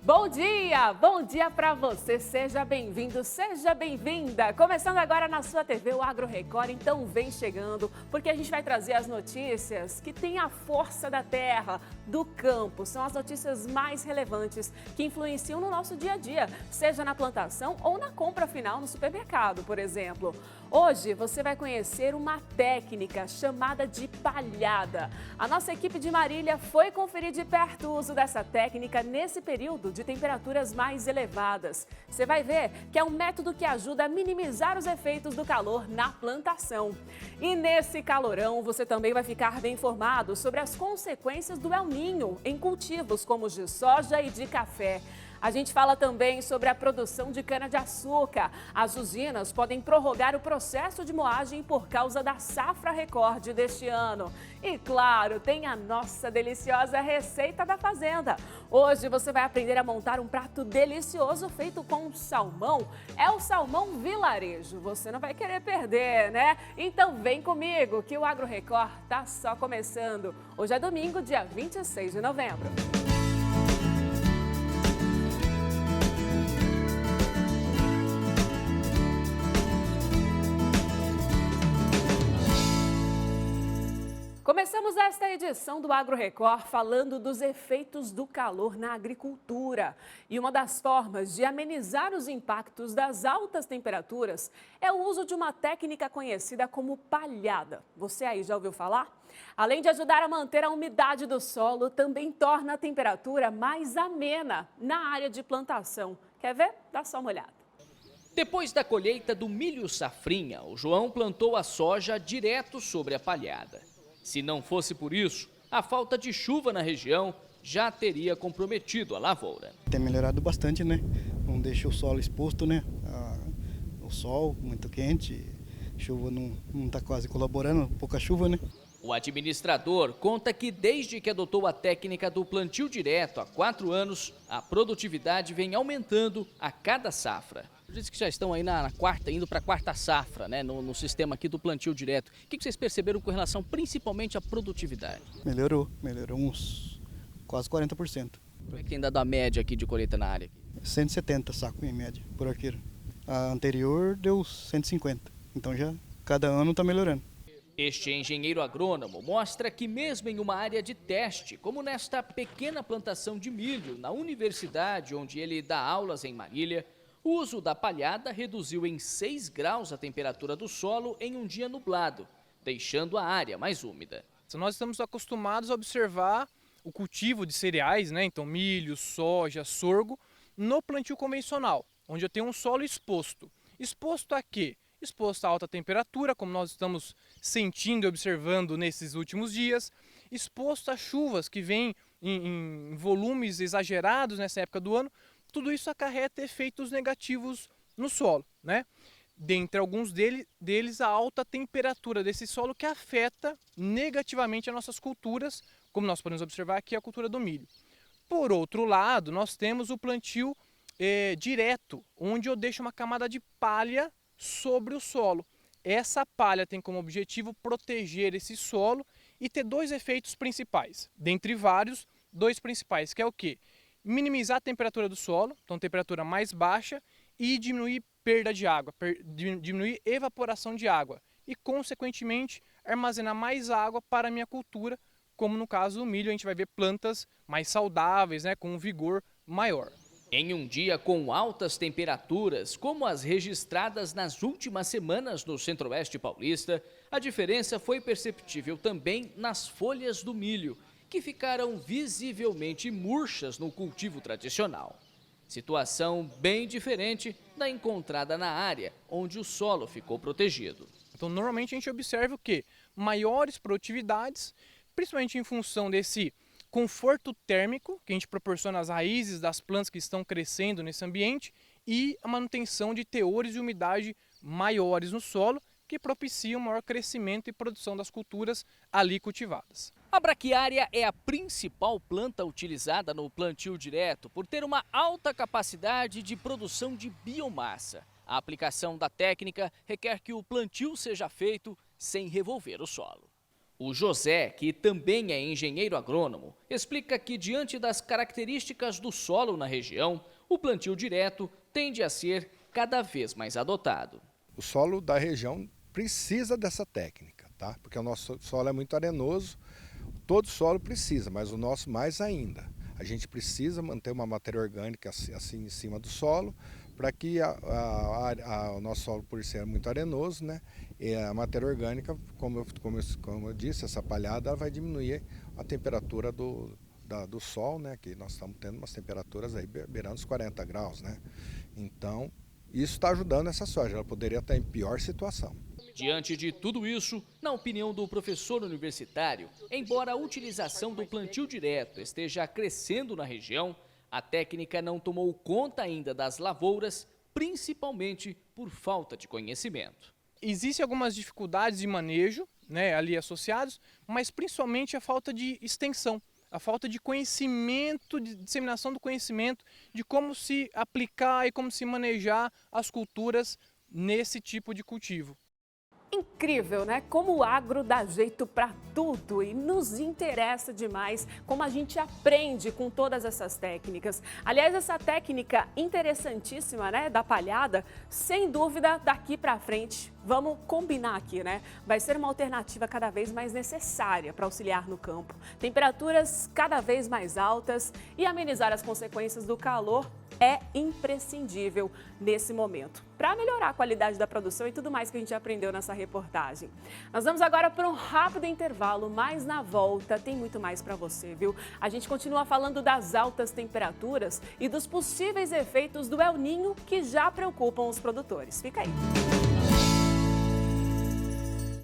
Bom dia para você, seja bem-vindo, seja bem-vinda. Começando agora na sua TV, o Agro Record, então vem chegando, porque a gente vai trazer as notícias que têm a força da terra, do campo. São as notícias mais relevantes que influenciam no nosso dia a dia, seja na plantação ou na compra final no supermercado, por exemplo. Hoje você vai conhecer uma técnica chamada de palhada. A nossa equipe de Marília foi conferir de perto o uso dessa técnica nesse período de temperaturas mais elevadas. Você vai ver que é um método que ajuda a minimizar os efeitos do calor na plantação. E nesse calorão você também vai ficar bem informado sobre as consequências do El Niño em cultivos como os de soja e de café. A gente fala também sobre a produção de cana-de-açúcar. As usinas podem prorrogar o processo de moagem por causa da safra recorde deste ano. E claro, tem a nossa deliciosa receita da fazenda. Hoje você vai aprender a montar um prato delicioso feito com salmão. É o salmão vilarejo. Você não vai querer perder, né? Então vem comigo que o Agro Record tá só começando. Hoje é domingo, dia 26 de novembro. Começamos esta edição do Agro Record falando dos efeitos do calor na agricultura. E uma das formas de amenizar os impactos das altas temperaturas é o uso de uma técnica conhecida como palhada. Você aí já ouviu falar? Além de ajudar a manter a umidade do solo, também torna a temperatura mais amena na área de plantação. Quer ver? Dá só uma olhada. Depois da colheita do milho safrinha, o João plantou a soja direto sobre a palhada. Se não fosse por isso, a falta de chuva na região já teria comprometido a lavoura. Tem melhorado bastante, né? Não deixa o solo exposto, né? O sol muito quente, chuva não está quase colaborando, pouca chuva, né? O administrador conta que desde que adotou a técnica do plantio direto há 4 anos, a produtividade vem aumentando a cada safra. Diz que já estão aí na quarta, indo para a quarta safra, né, no sistema aqui do plantio direto. O que vocês perceberam com relação principalmente à produtividade? Melhorou uns quase 40%. Como é que tem dado a média aqui de colheita na área? 170 sacos em média por aqui. A anterior deu 150, então já cada ano está melhorando. Este engenheiro agrônomo mostra que mesmo em uma área de teste, como nesta pequena plantação de milho na universidade onde ele dá aulas em Marília, o uso da palhada reduziu em 6 graus a temperatura do solo em um dia nublado, deixando a área mais úmida. Nós estamos acostumados a observar o cultivo de cereais, né? Então milho, soja, sorgo, no plantio convencional, onde eu tenho um solo exposto. Exposto a quê? Exposto a alta temperatura, como nós estamos sentindo e observando nesses últimos dias, exposto a chuvas que vêm em volumes exagerados nessa época do ano. Tudo isso acarreta efeitos negativos no solo, né? Dentre alguns deles, a alta temperatura desse solo que afeta negativamente as nossas culturas, como nós podemos observar aqui a cultura do milho. Por outro lado, nós temos o plantio direto, onde eu deixo uma camada de palha sobre o solo. Essa palha tem como objetivo proteger esse solo e ter 2 efeitos principais, dentre vários, 2 principais, que é o quê? Minimizar a temperatura do solo, então temperatura mais baixa, e diminuir perda de água, diminuir evaporação de água e, consequentemente, armazenar mais água para a minha cultura, como no caso do milho, a gente vai ver plantas mais saudáveis, né, com um vigor maior. Em um dia com altas temperaturas, como as registradas nas últimas semanas no Centro-Oeste paulista, a diferença foi perceptível também nas folhas do milho, que ficaram visivelmente murchas no cultivo tradicional. Situação bem diferente da encontrada na área, onde o solo ficou protegido. Então, normalmente a gente observa o quê? Maiores produtividades, principalmente em função desse conforto térmico que a gente proporciona às raízes das plantas que estão crescendo nesse ambiente e a manutenção de teores de umidade maiores no solo, que propiciam maior crescimento e produção das culturas ali cultivadas. A braquiária é a principal planta utilizada no plantio direto por ter uma alta capacidade de produção de biomassa. A aplicação da técnica requer que o plantio seja feito sem revolver o solo. O José, que também é engenheiro agrônomo, explica que diante das características do solo na região, o plantio direto tende a ser cada vez mais adotado. O solo da região precisa dessa técnica, tá? Porque o nosso solo é muito arenoso, todo solo precisa, mas o nosso mais ainda. A gente precisa manter uma matéria orgânica assim em cima do solo, para que o nosso solo, por ser muito arenoso, né, e a matéria orgânica, como eu disse, essa palhada ela vai diminuir a temperatura do sol, né, que nós estamos tendo umas temperaturas aí beirando os 40 graus. Né? Então, isso está ajudando essa soja, ela poderia estar em pior situação. Diante de tudo isso, na opinião do professor universitário, embora a utilização do plantio direto esteja crescendo na região, a técnica não tomou conta ainda das lavouras, principalmente por falta de conhecimento. Existem algumas dificuldades de manejo, né, ali associados, mas principalmente a falta de extensão, a falta de conhecimento, de disseminação do conhecimento de como se aplicar e como se manejar as culturas nesse tipo de cultivo. Incrível, né? Como o agro dá jeito para tudo e nos interessa demais como a gente aprende com todas essas técnicas. Aliás, essa técnica interessantíssima, né, da palhada, sem dúvida, daqui para frente, vamos combinar aqui, né? Vai ser uma alternativa cada vez mais necessária para auxiliar no campo. Temperaturas cada vez mais altas e amenizar as consequências do calor é imprescindível nesse momento, para melhorar a qualidade da produção e tudo mais que a gente aprendeu nessa reportagem. Nós vamos agora para um rápido intervalo, mas na volta tem muito mais para você, viu? A gente continua falando das altas temperaturas e dos possíveis efeitos do El Niño que já preocupam os produtores. Fica aí.